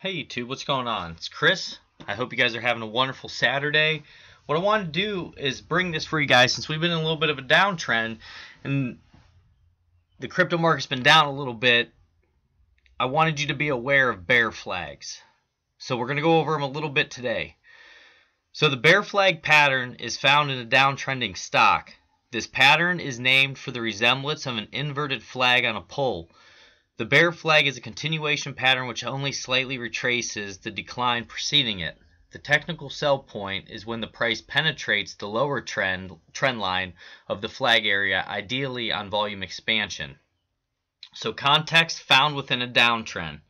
Hey YouTube, what's going on? It's Chris. I hope you guys are having a wonderful Saturday. What I want to do is bring this for you guys since we've been in a little bit of a downtrend and the crypto market's been down a little bit. I wanted you to be aware of bear flags. So we're going to go over them a little bit today. So the bear flag pattern is found in a downtrending stock. This pattern is named for the resemblance of an inverted flag on a pole. The bear flag is a continuation pattern which only slightly retraces the decline preceding it. The technical sell point is when the price penetrates the lower trend line of the flag area, ideally on volume expansion. So context found within a downtrend.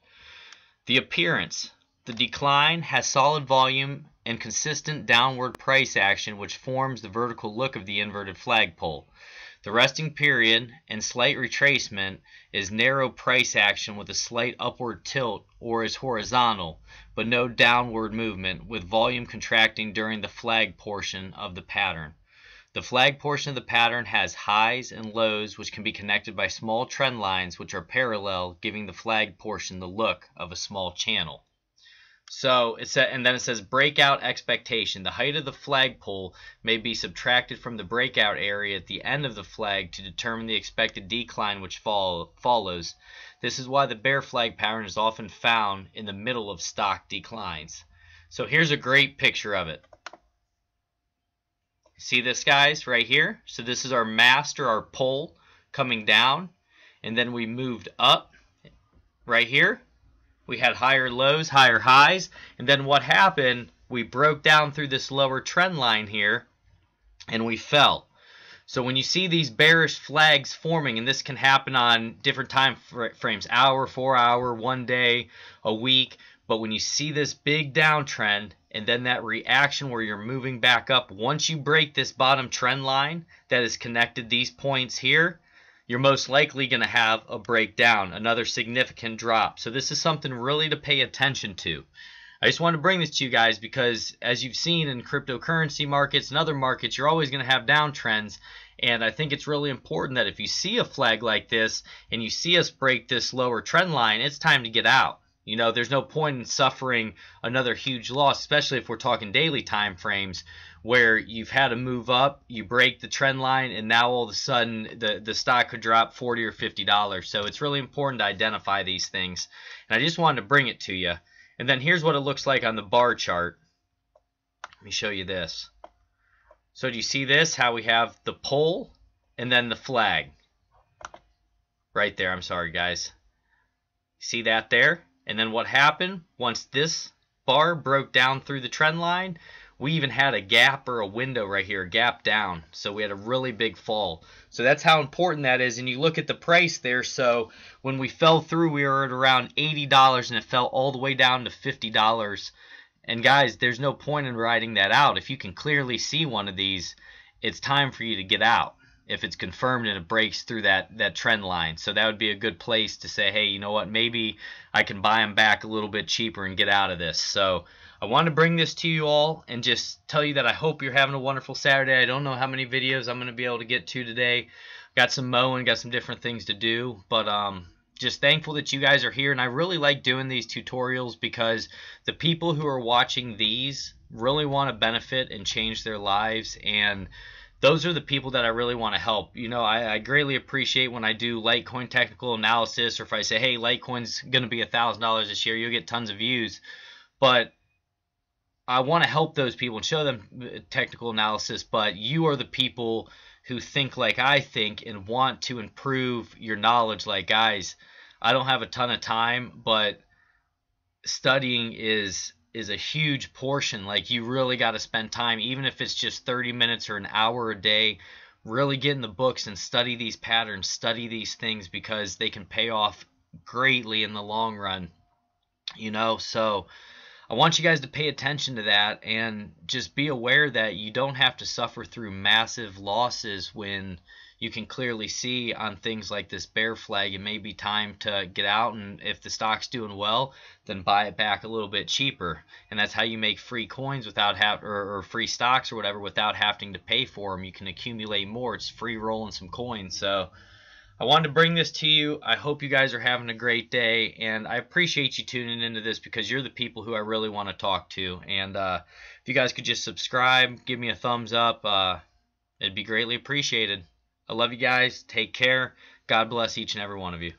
The appearance. The decline has solid volume and consistent downward price action which forms the vertical look of the inverted flagpole. The resting period and slight retracement is narrow price action with a slight upward tilt or is horizontal, but no downward movement, with volume contracting during the flag portion of the pattern. The flag portion of the pattern has highs and lows which can be connected by small trend lines which are parallel, giving the flag portion the look of a small channel. So and then it says breakout expectation. The height of the flagpole may be subtracted from the breakout area at the end of the flag to determine the expected decline which follows. This is why the bear flag pattern is often found in the middle of stock declines. So here's a great picture of it. See this, guys, right here? So this is our master, our pole coming down, and then we moved up right here. We had higher lows, higher highs, and then what happened, we broke down through this lower trend line here, and we fell. So when you see these bearish flags forming, and this can happen on different time frames, hour, 4 hour, 1 day, a week, but when you see this big downtrend, and then that reaction where you're moving back up, once you break this bottom trend line that is connected these points here, you're most likely going to have a breakdown, another significant drop. So this is something really to pay attention to. I just want to bring this to you guys because as you've seen in cryptocurrency markets and other markets, you're always going to have downtrends. And I think it's really important that if you see a flag like this and you see us break this lower trend line, it's time to get out. You know, there's no point in suffering another huge loss, especially if we're talking daily time frames where you've had to move up, you break the trend line, and now all of a sudden the stock could drop $40 or $50. So it's really important to identify these things. And I just wanted to bring it to you. And then here's what it looks like on the bar chart. Let me show you this. So do you see this? How we have the pole and then the flag. Right there, I'm sorry guys. See that there? And then what happened once this bar broke down through the trend line, we even had a gap or a window right here, a gap down. So we had a really big fall. So that's how important that is. And you look at the price there. So when we fell through, we were at around $80 and it fell all the way down to $50. And guys, there's no point in riding that out. If you can clearly see one of these, it's time for you to get out. If it's confirmed and it breaks through that trend line. So that would be a good place to say, hey, you know what, maybe I can buy them back a little bit cheaper and get out of this. So I want to bring this to you all and just tell you that I hope you're having a wonderful Saturday. I don't know how many videos I'm going to be able to get to today. Got some mowing, got some different things to do, but just thankful that you guys are here. And I really like doing these tutorials because the people who are watching these really want to benefit and change their lives, and those are the people that I really want to help. You know, I greatly appreciate when I do Litecoin technical analysis, or if I say, hey, Litecoin's going to be $1,000 this year, you'll get tons of views. But I want to help those people and show them technical analysis, but you are the people who think like I think and want to improve your knowledge. Like, guys, I don't have a ton of time, but studying is a huge portion. Like, you really got to spend time, even if it's just 30 minutes or an hour a day, really get in the books and study these patterns, study these things, because they can pay off greatly in the long run, you know. So I want you guys to pay attention to that and just be aware that you don't have to suffer through massive losses when you can clearly see on things like this bear flag it may be time to get out, and if the stock's doing well, then buy it back a little bit cheaper. And that's how you make free coins without or free stocks or whatever without having to pay for them. You can accumulate more. It's free rolling some coins. So I wanted to bring this to you. I hope you guys are having a great day, and I appreciate you tuning into this because you're the people who I really want to talk to. And if you guys could just subscribe, give me a thumbs up, it'd be greatly appreciated. I love you guys. Take care. God bless each and every one of you.